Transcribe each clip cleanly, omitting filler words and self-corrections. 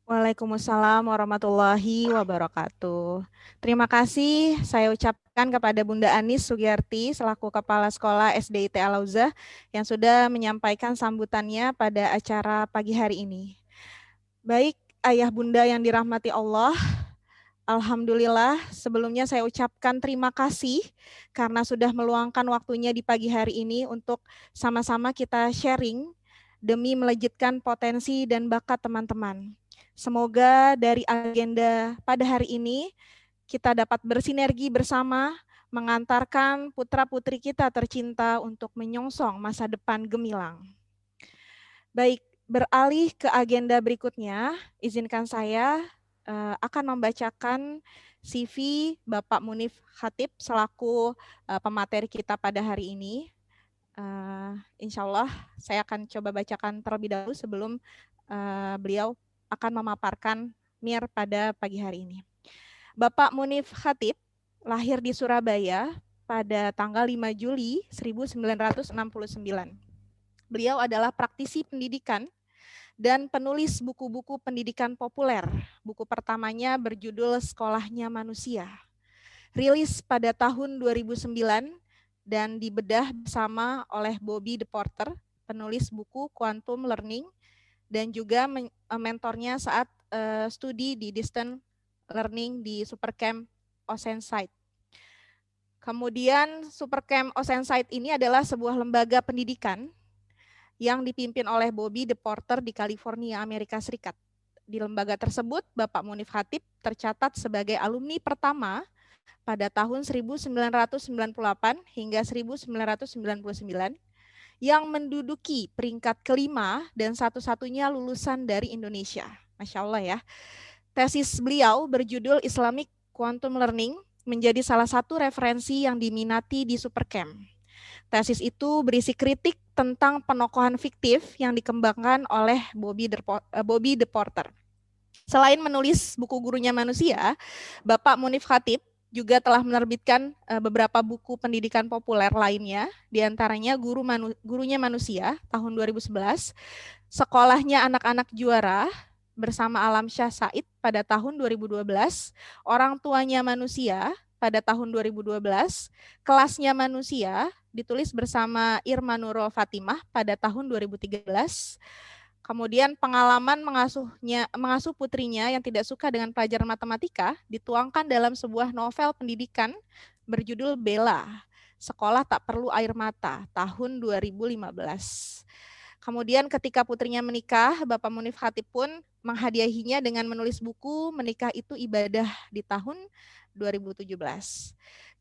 Waalaikumsalam warahmatullahi wabarakatuh. Terima kasih saya ucapkan kepada Bunda Anis Sugiyarti selaku Kepala Sekolah SDIT Al-Auzah yang sudah menyampaikan sambutannya pada acara pagi hari ini. Baik, Ayah Bunda yang dirahmati Allah, Alhamdulillah sebelumnya saya ucapkan terima kasih karena sudah meluangkan waktunya di pagi hari ini untuk sama-sama kita sharing demi melejitkan potensi dan bakat teman-teman. Semoga dari agenda pada hari ini kita dapat bersinergi bersama mengantarkan putra-putri kita tercinta untuk menyongsong masa depan gemilang. Baik, beralih ke agenda berikutnya, izinkan saya akan membacakan CV Bapak Munif Khatib selaku pemateri kita pada hari ini. Insya Allah saya akan coba bacakan terlebih dahulu sebelum beliau akan memaparkan MIR pada pagi hari ini. Bapak Munif Khatib lahir di Surabaya pada tanggal 5 Juli 1969. Beliau adalah praktisi pendidikan dan penulis buku-buku pendidikan populer. Buku pertamanya berjudul Sekolahnya Manusia. Rilis pada tahun 2009 dan dibedah bersama oleh Bobby DePorter, penulis buku Quantum Learning, dan juga mentornya saat studi di Distance Learning di Supercamp Oceanside. Kemudian Supercamp Oceanside ini adalah sebuah lembaga pendidikan yang dipimpin oleh Bobby DePorter di California, Amerika Serikat. Di lembaga tersebut, Bapak Munif Khatib tercatat sebagai alumni pertama pada tahun 1998 hingga 1999 yang menduduki peringkat kelima dan satu-satunya lulusan dari Indonesia. Masya Allah ya. Tesis beliau berjudul Islamic Quantum Learning menjadi salah satu referensi yang diminati di Supercamp. Tesis itu berisi kritik tentang penokohan fiktif yang dikembangkan oleh Bobby DePorter. Selain menulis buku Gurunya Manusia, Bapak Munif Khatib juga telah menerbitkan beberapa buku pendidikan populer lainnya, diantaranya Gurunya Manusia tahun 2011, Sekolahnya Anak-anak Juara bersama Alam Syah Said pada tahun 2012, Orang Tuanya Manusia pada tahun 2012, Kelasnya Manusia ditulis bersama Irma Nurul Fatimah pada tahun 2013. Kemudian pengalaman mengasuh putrinya yang tidak suka dengan pelajaran matematika dituangkan dalam sebuah novel pendidikan berjudul Bella, Sekolah Tak Perlu Air Mata, tahun 2015. Kemudian ketika putrinya menikah, Bapak Munif Khatib pun menghadiahinya dengan menulis buku Menikah Itu Ibadah di tahun 2017.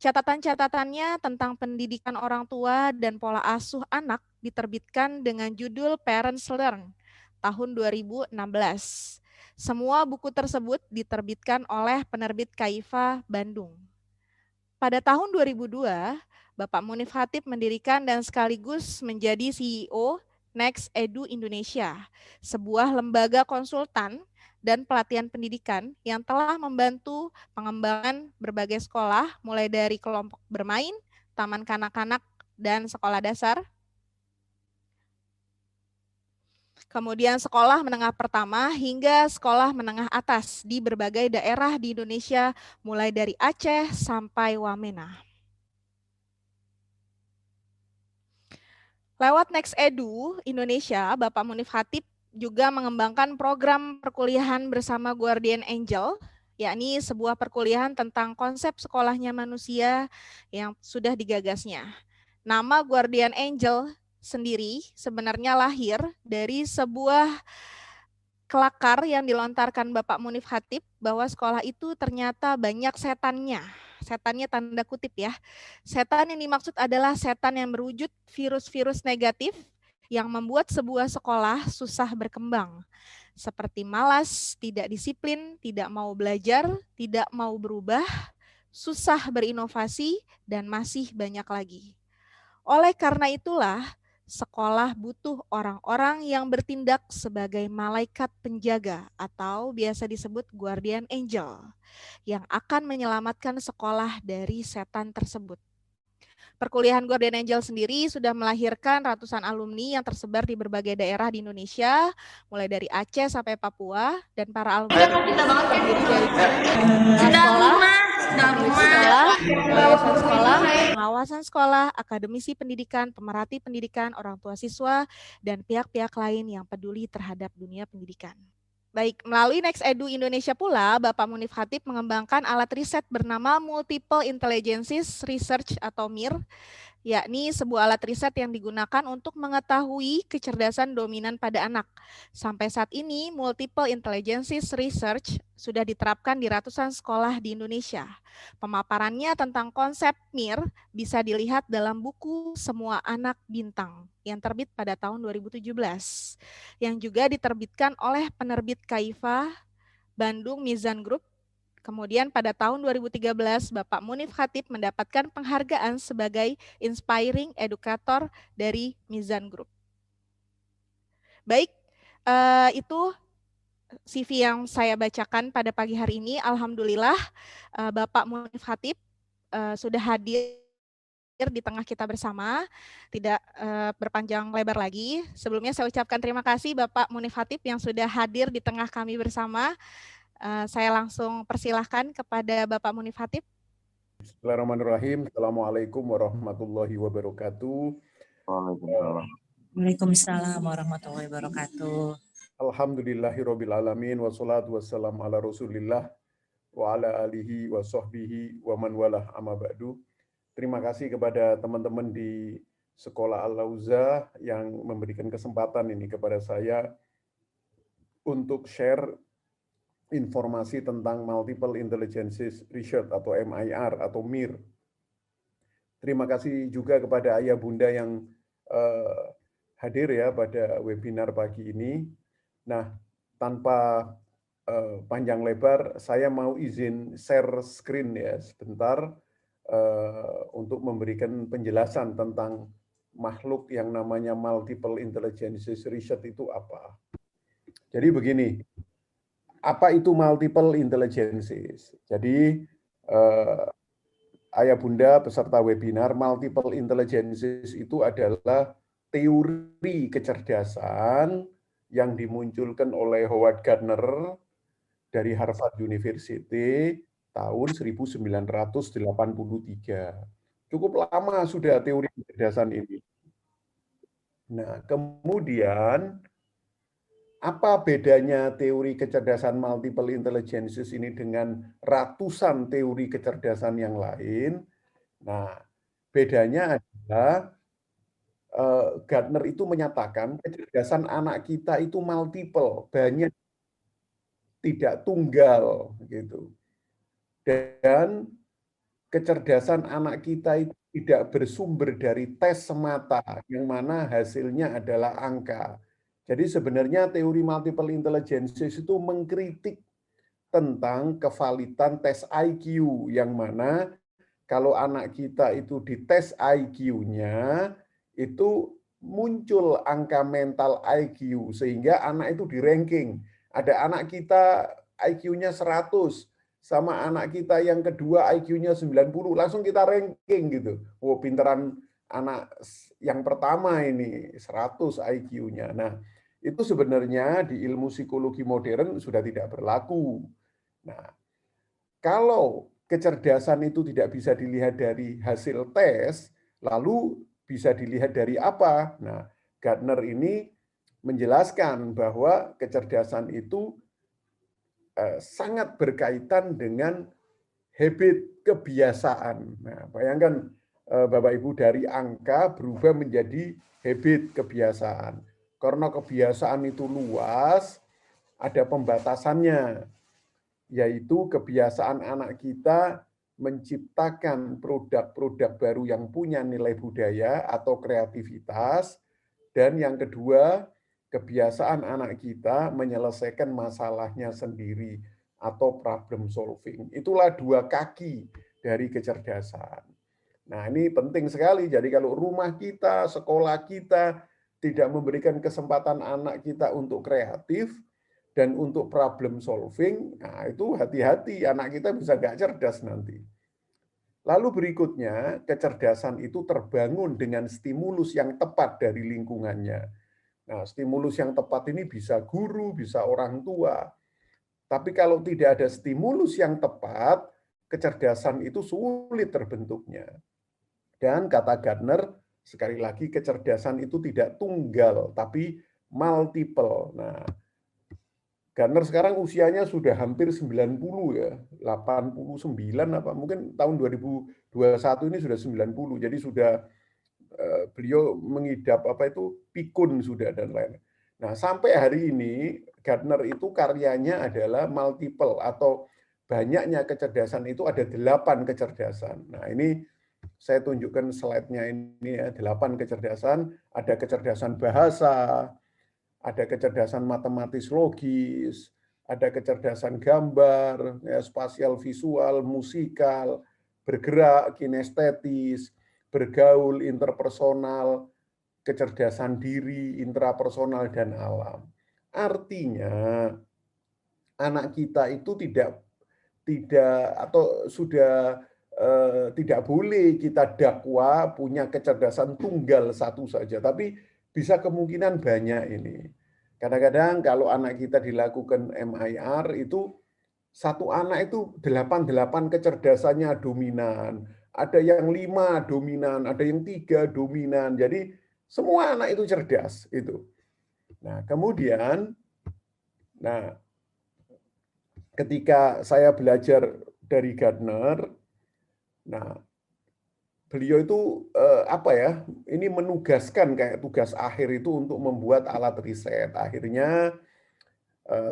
Catatan-catatannya tentang pendidikan orang tua dan pola asuh anak diterbitkan dengan judul Parents Learn tahun 2016. Semua buku tersebut diterbitkan oleh penerbit Kaifa Bandung. Pada tahun 2002, Bapak Munif Khatib mendirikan dan sekaligus menjadi CEO Next Edu Indonesia, sebuah lembaga konsultan dan pelatihan pendidikan yang telah membantu pengembangan berbagai sekolah mulai dari kelompok bermain, taman kanak-kanak, dan sekolah dasar. Kemudian sekolah menengah pertama hingga sekolah menengah atas di berbagai daerah di Indonesia mulai dari Aceh sampai Wamena. Lewat Next Edu Indonesia, Bapak Munif Khatib juga mengembangkan program perkuliahan bersama Guardian Angel, yakni sebuah perkuliahan tentang konsep sekolahnya manusia yang sudah digagasnya. Nama Guardian Angel sendiri sebenarnya lahir dari sebuah kelakar yang dilontarkan Bapak Munif Khatib bahwa sekolah itu ternyata banyak setannya. Setannya tanda kutip ya. Setan yang dimaksud adalah setan yang berwujud virus-virus negatif yang membuat sebuah sekolah susah berkembang. Seperti malas, tidak disiplin, tidak mau belajar, tidak mau berubah, susah berinovasi, dan masih banyak lagi. Oleh karena itulah, sekolah butuh orang-orang yang bertindak sebagai malaikat penjaga atau biasa disebut guardian angel yang akan menyelamatkan sekolah dari setan tersebut. Perkuliahan Guardian Angel sendiri sudah melahirkan ratusan alumni yang tersebar di berbagai daerah di Indonesia, mulai dari Aceh sampai Papua, dan para alumni terdiri dari sekolah, pemilik sekolah, yayasan sekolah, pengawasan sekolah, akademisi pendidikan, pemerhati pendidikan, orang tua siswa, dan pihak-pihak lain yang peduli terhadap dunia pendidikan. Baik, melalui Next Edu Indonesia pula, Bapak Munif Khatib mengembangkan alat riset bernama Multiple Intelligences Research atau MIR, yakni sebuah alat riset yang digunakan untuk mengetahui kecerdasan dominan pada anak. Sampai saat ini, Multiple Intelligences Research sudah diterapkan di ratusan sekolah di Indonesia. Pemaparannya tentang konsep MIR bisa dilihat dalam buku Semua Anak Bintang yang terbit pada tahun 2017, yang juga diterbitkan oleh penerbit Kaifa Bandung Mizan Group. Kemudian pada tahun 2013, Bapak Munif Khatib mendapatkan penghargaan sebagai Inspiring Educator dari Mizan Group. Baik, itu CV yang saya bacakan pada pagi hari ini. Alhamdulillah, Bapak Munif Khatib sudah hadir di tengah kita bersama, tidak berpanjang lebar lagi. Sebelumnya saya ucapkan terima kasih Bapak Munif Khatib yang sudah hadir di tengah kami bersama. Saya langsung persilahkan kepada Bapak Munif Khatib. Bismillahirrahmanirrahim. Assalamualaikum warahmatullahi wabarakatuh. Waalaikumsalam warahmatullahi wabarakatuh. Alhamdulillahirabbil alamin wassalatu wassalamu ala Rasulillah wa ala alihi wa sahbihi wa man walah amma ba'du. Terima kasih kepada teman-teman di Sekolah Al-Lauzah yang memberikan kesempatan ini kepada saya untuk share informasi tentang Multiple Intelligences Research atau MIR atau MIR. Terima kasih juga kepada ayah bunda yang hadir ya pada webinar pagi ini. Nah, tanpa panjang lebar, saya mau izin share screen ya sebentar untuk memberikan penjelasan tentang makhluk yang namanya Multiple Intelligences Research itu apa. Jadi begini, apa itu multiple intelligences? Jadi ayah bunda peserta webinar, multiple intelligences itu adalah teori kecerdasan yang dimunculkan oleh Howard Gardner dari Harvard University tahun 1983. Cukup lama sudah teori kecerdasan ini. Nah, kemudian apa bedanya teori kecerdasan multiple intelligences ini dengan ratusan teori kecerdasan yang lain? Nah, bedanya adalah Gardner itu menyatakan kecerdasan anak kita itu multiple, banyak, tidak tunggal gitu. Dan kecerdasan anak kita itu tidak bersumber dari tes semata, yang mana hasilnya adalah angka. Jadi sebenarnya teori multiple intelligences itu mengkritik tentang kevalidan tes IQ, yang mana kalau anak kita itu dites IQ-nya, itu muncul angka mental IQ, sehingga anak itu di ranking. Ada anak kita IQ-nya 100, sama anak kita yang kedua IQ-nya 90, langsung kita ranking gitu. Oh, pinteran anak yang pertama ini 100 IQ-nya. Nah, itu sebenarnya di ilmu psikologi modern sudah tidak berlaku. Nah, kalau kecerdasan itu tidak bisa dilihat dari hasil tes, lalu bisa dilihat dari apa? Nah, Gardner ini menjelaskan bahwa kecerdasan itu sangat berkaitan dengan habit, kebiasaan. Nah, bayangkan Bapak Ibu, dari angka berubah menjadi habit, kebiasaan. Karena kebiasaan itu luas, ada pembatasannya, yaitu kebiasaan anak kita menciptakan produk-produk baru yang punya nilai budaya atau kreativitas, dan yang kedua, kebiasaan anak kita menyelesaikan masalahnya sendiri atau problem solving. Itulah dua kaki dari kecerdasan. Nah, ini penting sekali. Jadi kalau rumah kita, sekolah kita tidak memberikan kesempatan anak kita untuk kreatif dan untuk problem solving, nah itu hati-hati, anak kita bisa nggak cerdas nanti. Lalu berikutnya, kecerdasan itu terbangun dengan stimulus yang tepat dari lingkungannya. Nah, stimulus yang tepat ini bisa guru, bisa orang tua. Tapi kalau tidak ada stimulus yang tepat, kecerdasan itu sulit terbentuknya. Dan kata Gardner, sekali lagi kecerdasan itu tidak tunggal, tapi multiple. Nah, Gardner sekarang usianya sudah hampir 90 ya, 89 apa, mungkin tahun 2021 ini sudah 90, jadi sudah beliau mengidap apa itu pikun sudah dan lain. Nah, sampai hari ini Gardner itu karyanya adalah multiple atau banyaknya kecerdasan itu ada 8 kecerdasan. Nah, ini saya tunjukkan slide-nya ini ya, 8 kecerdasan, ada kecerdasan bahasa, ada kecerdasan matematis logis, ada kecerdasan gambar, ya, spasial visual, musikal, bergerak, kinestetis, bergaul, interpersonal, kecerdasan diri, intrapersonal, dan alam. Artinya, anak kita itu tidak atau sudah tidak boleh kita dakwa punya kecerdasan tunggal satu saja, tapi bisa kemungkinan banyak ini. Kadang-kadang kalau anak kita dilakukan MIR itu satu anak itu 8 kecerdasannya dominan, ada yang 5 dominan, ada yang 3 dominan. Jadi semua anak itu cerdas itu. Nah, kemudian ketika saya belajar dari Gardner, nah beliau itu ini menugaskan kayak tugas akhir itu untuk membuat alat riset. Akhirnya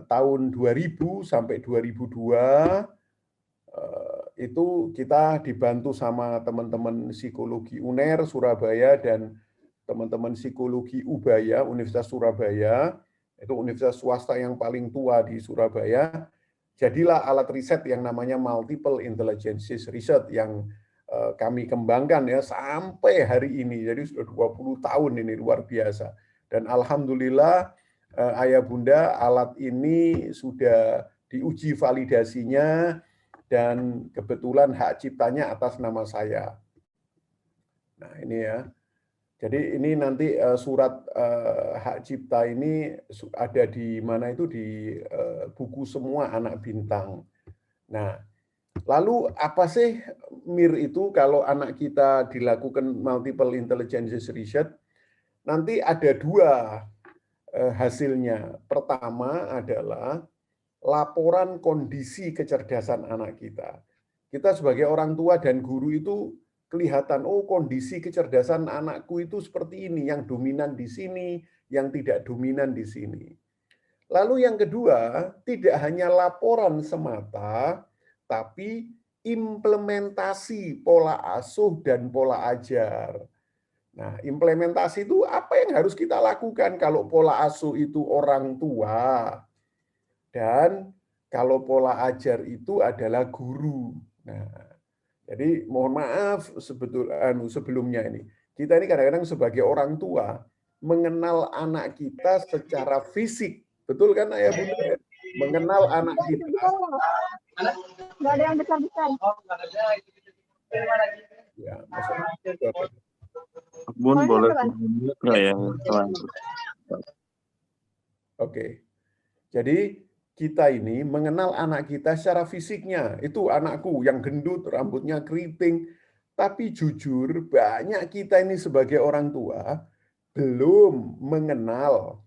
tahun 2000 sampai 2002 itu kita dibantu sama teman-teman psikologi UNER Surabaya dan teman-teman psikologi Ubaya Universitas Surabaya, itu universitas swasta yang paling tua di Surabaya. Jadilah alat riset yang namanya Multiple Intelligences Research yang kami kembangkan ya sampai hari ini. Jadi sudah 20 tahun ini, luar biasa. Dan alhamdulillah ayah bunda alat ini sudah diuji validasinya dan kebetulan hak ciptanya atas nama saya. Nah, ini ya. Jadi ini nanti surat hak cipta ini ada di mana itu di buku semua anak bintang. Nah, lalu apa sih MIR itu kalau anak kita dilakukan multiple intelligence research? Nanti ada 2 hasilnya. Pertama adalah laporan kondisi kecerdasan anak kita. Kita sebagai orang tua dan guru itu kelihatan, oh kondisi kecerdasan anakku itu seperti ini, yang dominan di sini, yang tidak dominan di sini. Lalu yang kedua, tidak hanya laporan semata, tapi implementasi pola asuh dan pola ajar. Nah, implementasi itu apa yang harus kita lakukan kalau pola asuh itu orang tua, dan kalau pola ajar itu adalah guru. Nah, jadi mohon maaf sebelumnya ini. Kita ini kadang-kadang sebagai orang tua mengenal anak kita secara fisik. Betul kan ayah bunda? Mengenal anak kita. Nggak ada yang besar-besar. Ya, Bun boleh ya. Oke. Jadi kita ini mengenal anak kita secara fisiknya. Itu anakku yang gendut, rambutnya keriting. Tapi jujur, banyak kita ini sebagai orang tua belum mengenal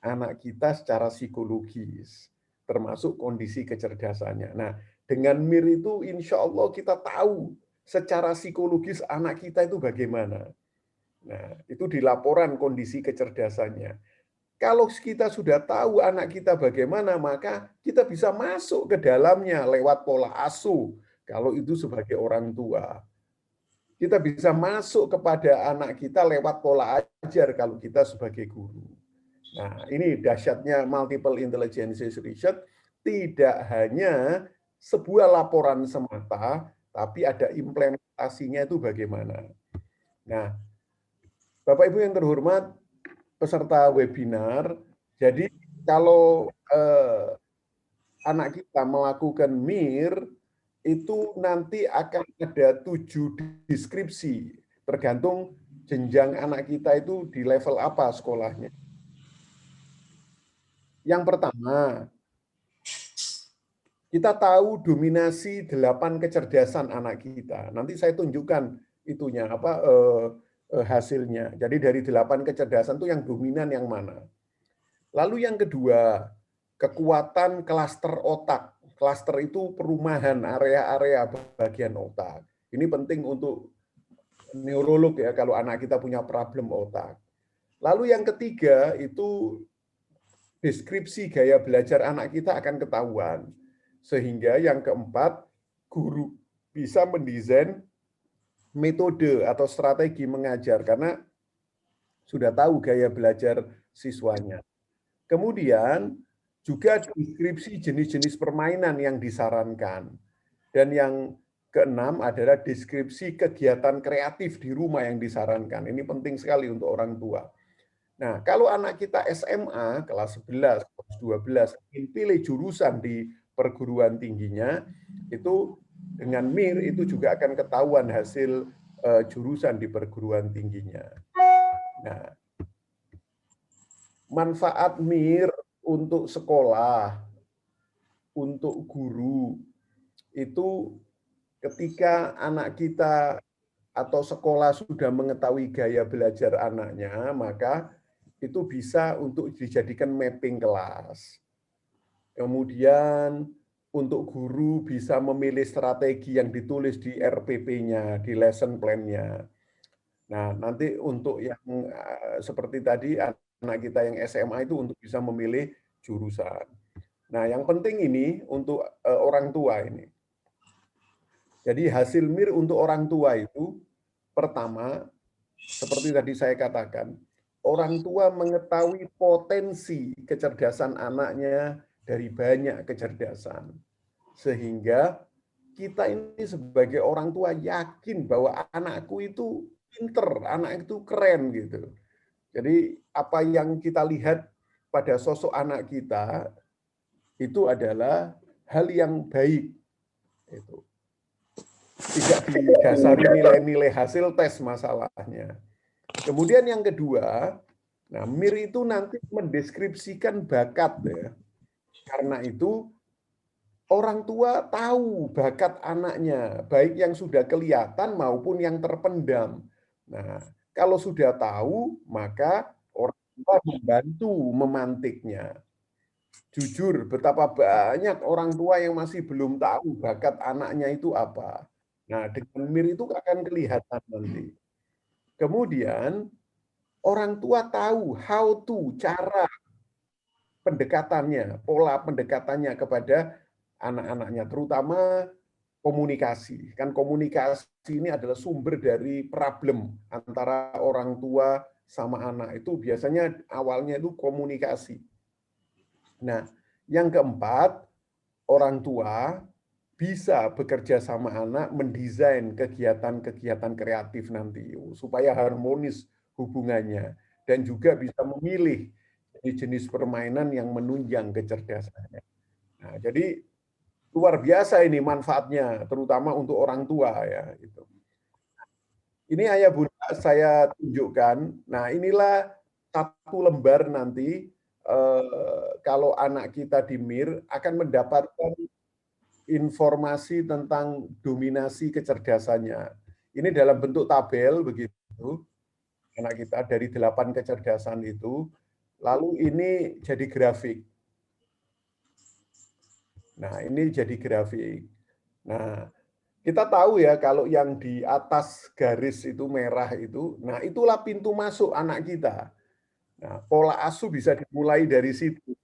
anak kita secara psikologis, termasuk kondisi kecerdasannya. Nah, dengan MIR itu insya Allah kita tahu secara psikologis anak kita itu bagaimana. Nah, itu di laporan kondisi kecerdasannya. Kalau kita sudah tahu anak kita bagaimana, maka kita bisa masuk ke dalamnya lewat pola asuh. Kalau itu sebagai orang tua. Kita bisa masuk kepada anak kita lewat pola ajar kalau kita sebagai guru. Nah, ini dahsyatnya multiple intelligence research. Tidak hanya sebuah laporan semata, tapi ada implementasinya itu bagaimana. Nah, Bapak Ibu yang terhormat, peserta webinar, jadi kalau anak kita melakukan MIR, itu nanti akan ada 7 deskripsi, tergantung jenjang anak kita itu di level apa sekolahnya. Yang pertama, kita tahu dominasi 8 kecerdasan anak kita. Nanti saya tunjukkan itunya hasilnya. Jadi dari 8 kecerdasan itu yang dominan yang mana. Lalu yang kedua, kekuatan klaster otak. Klaster itu perumahan area-area bagian otak. Ini penting untuk neurolog ya kalau anak kita punya problem otak. Lalu yang ketiga itu deskripsi gaya belajar anak kita akan ketahuan. Sehingga yang keempat, guru bisa mendesain metode atau strategi mengajar karena sudah tahu gaya belajar siswanya. Kemudian juga deskripsi jenis-jenis permainan yang disarankan. Dan yang keenam adalah deskripsi kegiatan kreatif di rumah yang disarankan. Ini penting sekali untuk orang tua. Nah, kalau anak kita SMA, kelas 11, kelas 12, ingin pilih jurusan di perguruan tingginya, itu dengan MIR itu juga akan ketahuan hasil jurusan di perguruan tingginya. Nah, manfaat MIR untuk sekolah, untuk guru, itu ketika anak kita atau sekolah sudah mengetahui gaya belajar anaknya, maka itu bisa untuk dijadikan mapping kelas. Kemudian untuk guru bisa memilih strategi yang ditulis di RPP-nya, di lesson plan-nya. Nah, nanti untuk yang seperti tadi, anak kita yang SMA itu untuk bisa memilih jurusan. Nah, yang penting ini untuk orang tua ini. Jadi hasil MIR untuk orang tua itu, pertama, seperti tadi saya katakan, orang tua mengetahui potensi kecerdasan anaknya dari banyak kecerdasan. Sehingga kita ini sebagai orang tua yakin bahwa anakku itu pinter, anak itu keren gitu. Jadi apa yang kita lihat pada sosok anak kita itu adalah hal yang baik. Itu tidak didasari nilai-nilai hasil tes masalahnya. Kemudian yang kedua, nah MIR itu nanti mendeskripsikan bakat ya. Karena itu orang tua tahu bakat anaknya, baik yang sudah kelihatan maupun yang terpendam. Nah, kalau sudah tahu, maka orang tua membantu memantiknya. Jujur, betapa banyak orang tua yang masih belum tahu bakat anaknya itu apa. Nah, dengan MIR itu akan kelihatan nanti. Kemudian, orang tua tahu how to, cara pendekatannya, pola pendekatannya kepada anak-anaknya, terutama komunikasi. Kan komunikasi ini adalah sumber dari problem antara orang tua sama anak. Itu biasanya awalnya itu komunikasi. Nah, yang keempat, orang tua bisa bekerja sama anak mendesain kegiatan-kegiatan kreatif nanti supaya harmonis hubungannya dan juga bisa memilih jenis permainan yang menunjang kecerdasannya. Nah, jadi luar biasa ini manfaatnya, terutama untuk orang tua ya. Gitu. Ini ayah bunda saya tunjukkan. Nah, inilah satu lembar nanti kalau anak kita di MIR akan mendapatkan informasi tentang dominasi kecerdasannya. Ini dalam bentuk tabel begitu. Anak kita dari 8 kecerdasan itu. Lalu ini jadi grafik. Nah, ini jadi grafik. Nah, kita tahu ya kalau yang di atas garis itu merah itu, nah itulah pintu masuk anak kita. Nah, pola asuh bisa dimulai dari situ.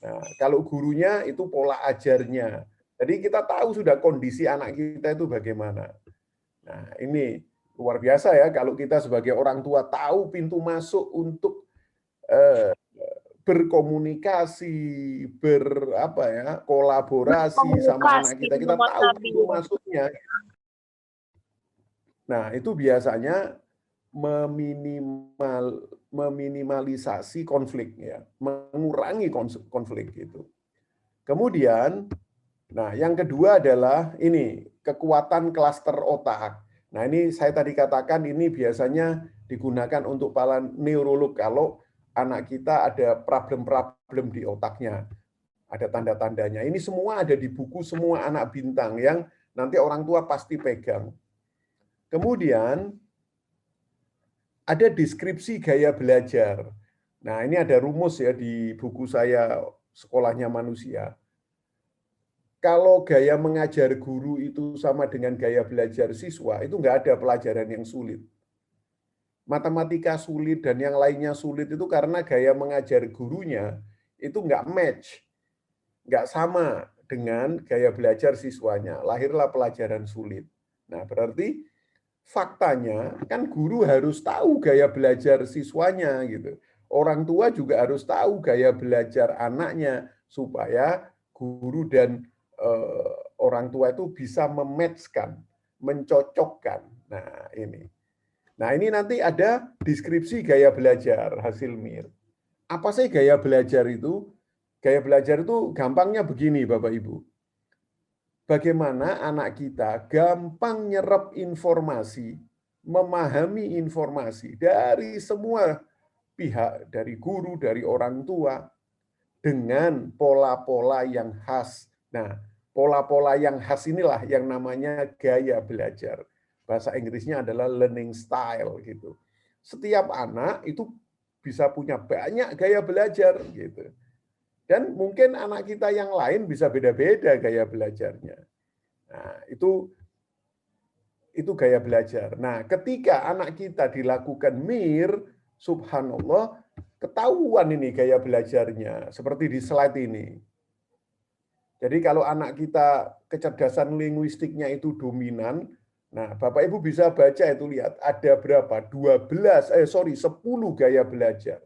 Nah, kalau gurunya itu pola ajarnya. Jadi kita tahu sudah kondisi anak kita itu bagaimana. Nah, ini luar biasa ya kalau kita sebagai orang tua tahu pintu masuk untuk berkomunikasi, kolaborasi sama anak kita. Kita tahu pintu masuknya. Nah, itu biasanya meminimalisasi konflik ya, mengurangi konflik itu. Kemudian Nah, yang kedua adalah ini, kekuatan klaster otak. Nah, ini saya tadi katakan ini biasanya digunakan untuk para neurolog kalau anak kita ada problem-problem di otaknya. Ada tanda-tandanya. Ini semua ada di buku Semua Anak Bintang yang nanti orang tua pasti pegang. Kemudian ada deskripsi gaya belajar. Nah, ini ada rumus ya di buku saya Sekolahnya Manusia. Kalau gaya mengajar guru itu sama dengan gaya belajar siswa, itu nggak ada pelajaran yang sulit. Matematika sulit dan yang lainnya sulit itu karena gaya mengajar gurunya itu nggak match, nggak sama dengan gaya belajar siswanya. Lahirlah pelajaran sulit. Nah, berarti faktanya kan guru harus tahu gaya belajar siswanya gitu. Orang tua juga harus tahu gaya belajar anaknya supaya guru dan orang tua itu bisa mematchkan, mencocokkan. Nah, ini. Nah, ini nanti ada deskripsi gaya belajar hasil MIR. Apa sih gaya belajar itu? Gaya belajar itu gampangnya begini, Bapak Ibu. Bagaimana anak kita gampang nyerap informasi, memahami informasi dari semua pihak, dari guru, dari orang tua, dengan pola-pola yang khas. Nah, pola-pola yang khas inilah yang namanya gaya belajar. Bahasa Inggrisnya adalah learning style gitu. Setiap anak itu bisa punya banyak gaya belajar gitu. Dan mungkin anak kita yang lain bisa beda-beda gaya belajarnya. Nah, itu gaya belajar. Nah, ketika anak kita dilakukan MIR, subhanallah, ketahuan ini gaya belajarnya, seperti di slide ini. Jadi kalau anak kita kecerdasan linguistiknya itu dominan, nah Bapak Ibu bisa baca itu, lihat ada berapa? 10 gaya belajar.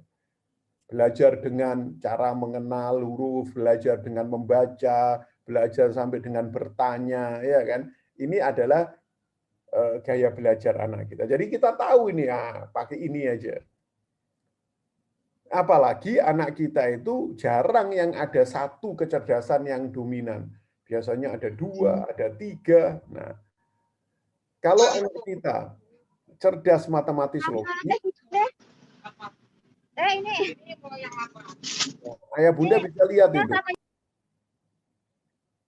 Belajar dengan cara mengenal huruf, belajar dengan membaca, belajar sampai dengan bertanya, ya kan? Ini adalah gaya belajar anak kita. Jadi kita tahu ini, pakai ini aja. Apalagi anak kita itu jarang yang ada satu kecerdasan yang dominan. Biasanya ada 2, ada 3. Nah, kalau anak kita cerdas matematis logik, ini. ayah bunda bisa lihat itu.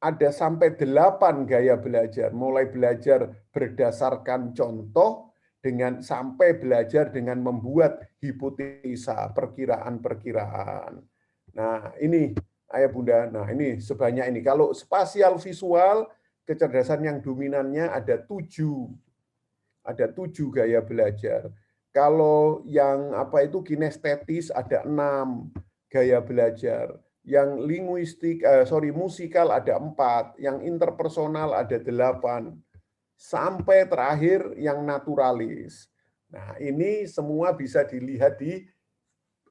Ada sampai 8 gaya belajar, mulai belajar berdasarkan contoh, dengan sampai belajar dengan membuat hipotesa, perkiraan-perkiraan. Nah, ini ayah bunda, nah ini sebanyak ini. Kalau spasial visual, kecerdasan yang dominannya ada 7. Ada 7 gaya belajar. Kalau yang kinestetis ada 6 gaya belajar. Yang musikal ada 4, yang interpersonal ada 8. Sampai terakhir yang naturalis. Nah, ini semua bisa dilihat di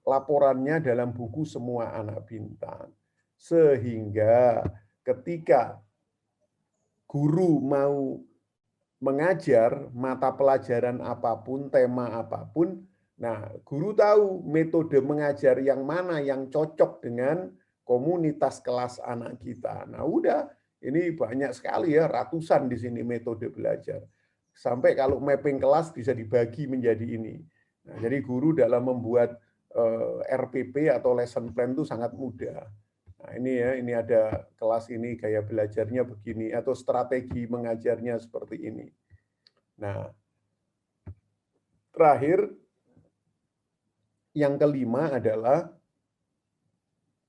laporannya dalam buku Semua Anak Bintang. Sehingga ketika guru mau mengajar mata pelajaran apapun, tema apapun, nah guru tahu metode mengajar yang mana yang cocok dengan komunitas kelas anak kita. Nah, udah. Ini banyak sekali ya, ratusan di sini metode belajar. Sampai kalau mapping kelas bisa dibagi menjadi ini. Nah, jadi guru dalam membuat RPP atau lesson plan itu sangat mudah. Nah, ini ya, ini ada kelas ini gaya belajarnya begini atau strategi mengajarnya seperti ini. Nah, terakhir yang kelima adalah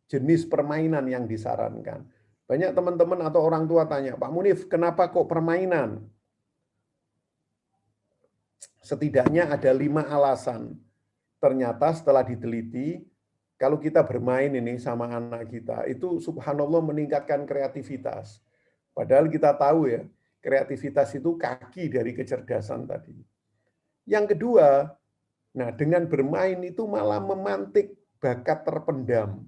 jenis permainan yang disarankan. Banyak teman-teman atau orang tua tanya, Pak Munif, kenapa kok permainan? Setidaknya ada 5 alasan. Ternyata setelah diteliti, kalau kita bermain ini sama anak kita, itu subhanallah meningkatkan kreativitas. Padahal kita tahu ya, kreativitas itu kaki dari kecerdasan tadi. Yang kedua, nah dengan bermain itu malah memantik bakat terpendam.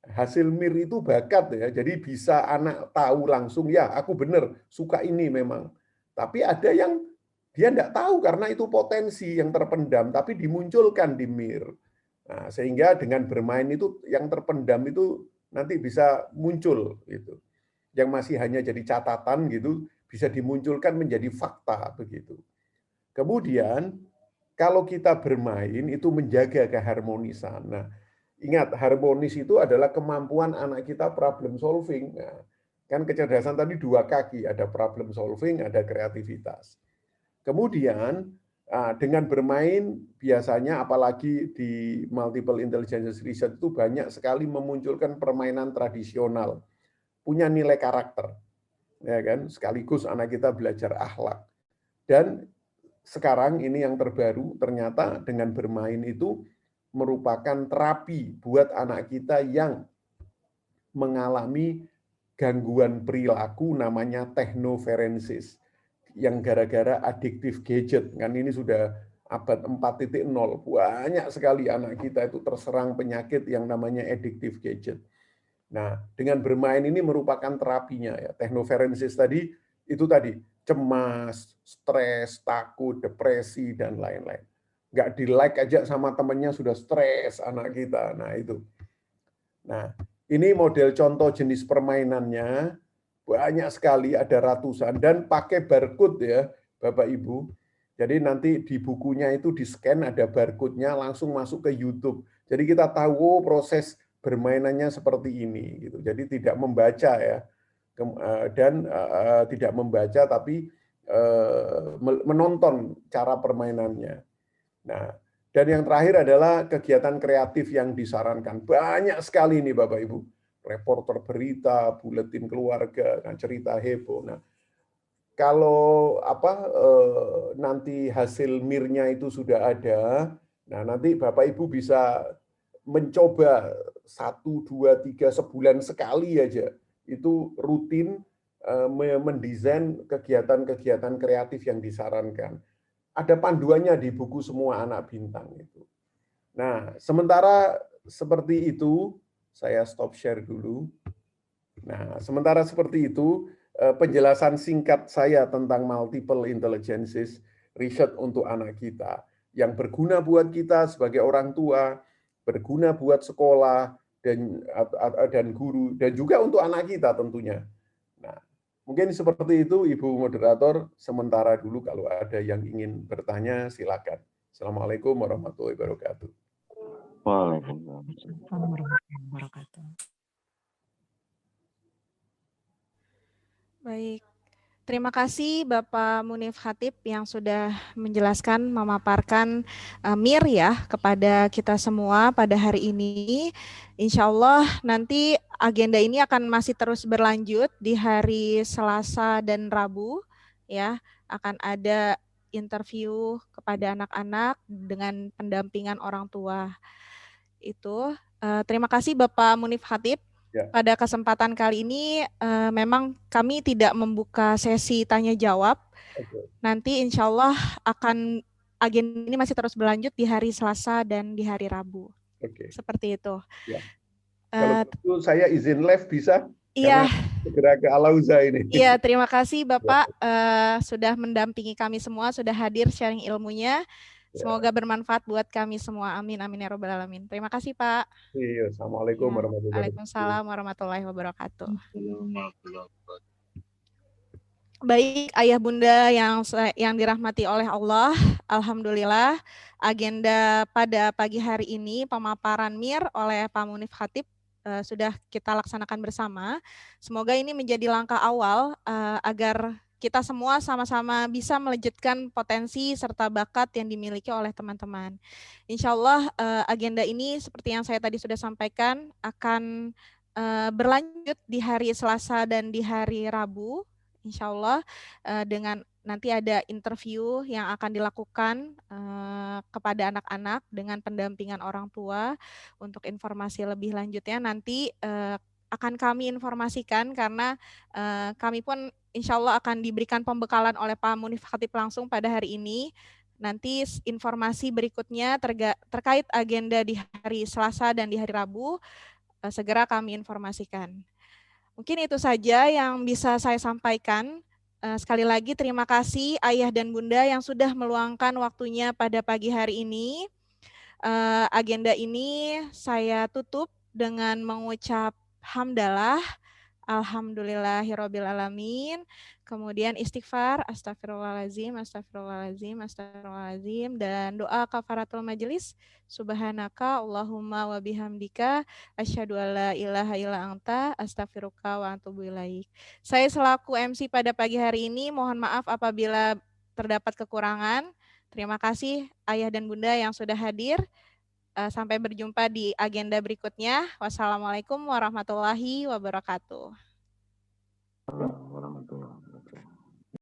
Hasil MIR itu bakat ya, jadi bisa anak tahu langsung, ya aku benar suka ini memang. Tapi ada yang dia enggak tahu karena itu potensi yang terpendam, tapi dimunculkan di MIR. Nah, sehingga dengan bermain itu yang terpendam itu nanti bisa muncul gitu. yang masih hanya jadi catatan gitu bisa dimunculkan menjadi fakta begitu. Kemudian kalau kita bermain itu menjaga keharmonisan. Nah, ingat harmonis itu adalah kemampuan anak kita problem solving. Nah, kan kecerdasan tadi dua kaki, ada problem solving, ada kreativitas. Kemudian dengan bermain biasanya apalagi di multiple intelligence research itu banyak sekali memunculkan permainan tradisional punya nilai karakter, ya kan? Sekaligus anak kita belajar akhlak. Dan sekarang ini yang terbaru ternyata dengan bermain itu merupakan terapi buat anak kita yang mengalami gangguan perilaku namanya technoferensis yang gara-gara adiktif gadget. Kan ini sudah abad 4.0, banyak sekali anak kita itu terserang penyakit yang namanya addictive gadget. Nah, dengan bermain ini merupakan terapinya ya. Technoferensis tadi itu tadi cemas, stres, takut, depresi dan lain-lain. Nggak di-like aja sama temennya sudah stres anak kita. Nah, itu. Nah, ini model contoh jenis permainannya banyak sekali, ada ratusan dan pakai barcode ya, Bapak Ibu. Jadi nanti di bukunya itu di-scan ada barcode-nya langsung masuk ke YouTube. Jadi kita tahu proses bermainannya seperti ini gitu. Jadi tidak membaca ya. Dan tidak membaca tapi menonton cara permainannya. Nah, dan yang terakhir adalah kegiatan kreatif yang disarankan. Banyak sekali nih Bapak Ibu. Reporter berita, buletin keluarga, cerita heboh. Nah, kalau nanti hasil MIR-nya itu sudah ada, nah nanti Bapak Ibu bisa mencoba 1, 2, 3 sebulan sekali aja itu rutin mendesain kegiatan-kegiatan kreatif yang disarankan. Ada panduannya di buku Semua Anak Bintang itu. Nah, sementara seperti itu, saya stop share dulu. Nah, sementara seperti itu, penjelasan singkat saya tentang multiple intelligences research untuk anak kita yang berguna buat kita sebagai orang tua, berguna buat sekolah dan guru dan juga untuk anak kita tentunya. Nah, mungkin seperti itu Ibu Moderator, sementara dulu kalau ada yang ingin bertanya silakan. Assalamualaikum warahmatullahi wabarakatuh. Waalaikumsalam. Warahmatullahi wabarakatuh. Baik. Terima kasih Bapak Munif Khatib yang sudah menjelaskan, memaparkan MIR ya kepada kita semua pada hari ini. Insya Allah nanti agenda ini akan masih terus berlanjut di hari Selasa dan Rabu ya. Akan ada interview kepada anak-anak dengan pendampingan orang tua. Itu terima kasih Bapak Munif Khatib. Ya. Pada kesempatan kali ini memang kami tidak membuka sesi tanya jawab. Oke. Nanti insya Allah akan agenda ini masih terus berlanjut di hari Selasa dan di hari Rabu. Oke. Seperti itu. Ya. Kalau begitu saya izin live bisa? Iya. Karena segera ke Alauza ini. Iya, terima kasih Bapak sudah mendampingi kami semua, sudah hadir sharing ilmunya. Semoga bermanfaat buat kami semua. Amin, amin ya robbal alamin. Terima kasih Pak. Iya, Assalamualaikum warahmatullahi wabarakatuh. Waalaikumsalam warahmatullahi wabarakatuh. Baik ayah bunda yang dirahmati oleh Allah, alhamdulillah agenda pada pagi hari ini pemaparan MIR oleh Pak Munif Khatib sudah kita laksanakan bersama. Semoga ini menjadi langkah awal agar kita semua sama-sama bisa melejitkan potensi serta bakat yang dimiliki oleh teman-teman. Insya Allah agenda ini seperti yang saya tadi sudah sampaikan akan berlanjut di hari Selasa dan di hari Rabu. Insya Allah dengan nanti ada interview yang akan dilakukan kepada anak-anak dengan pendampingan orang tua. Untuk informasi lebih lanjutnya nanti akan kami informasikan karena kami pun insya Allah akan diberikan pembekalan oleh Pak Munif Khatib langsung pada hari ini. Nanti informasi berikutnya terkait agenda di hari Selasa dan di hari Rabu segera kami informasikan. Mungkin itu saja yang bisa saya sampaikan. Sekali lagi terima kasih ayah dan bunda yang sudah meluangkan waktunya pada pagi hari ini. Agenda ini saya tutup dengan mengucap hamdalah. Alhamdulillahirabbil alamin. Kemudian istighfar, astagfirullahalazim, astagfirullahalazim, astagfirullahalazim, dan doa kafaratul majelis. Subhanaka Allahumma wa bihamdika asyhadu alla ilaha illa anta astaghfiruka wa atubu ilaik. Saya selaku MC pada pagi hari ini mohon maaf apabila terdapat kekurangan. Terima kasih ayah dan bunda yang sudah hadir. Sampai berjumpa di agenda berikutnya. Wassalamualaikum warahmatullahi wabarakatuh.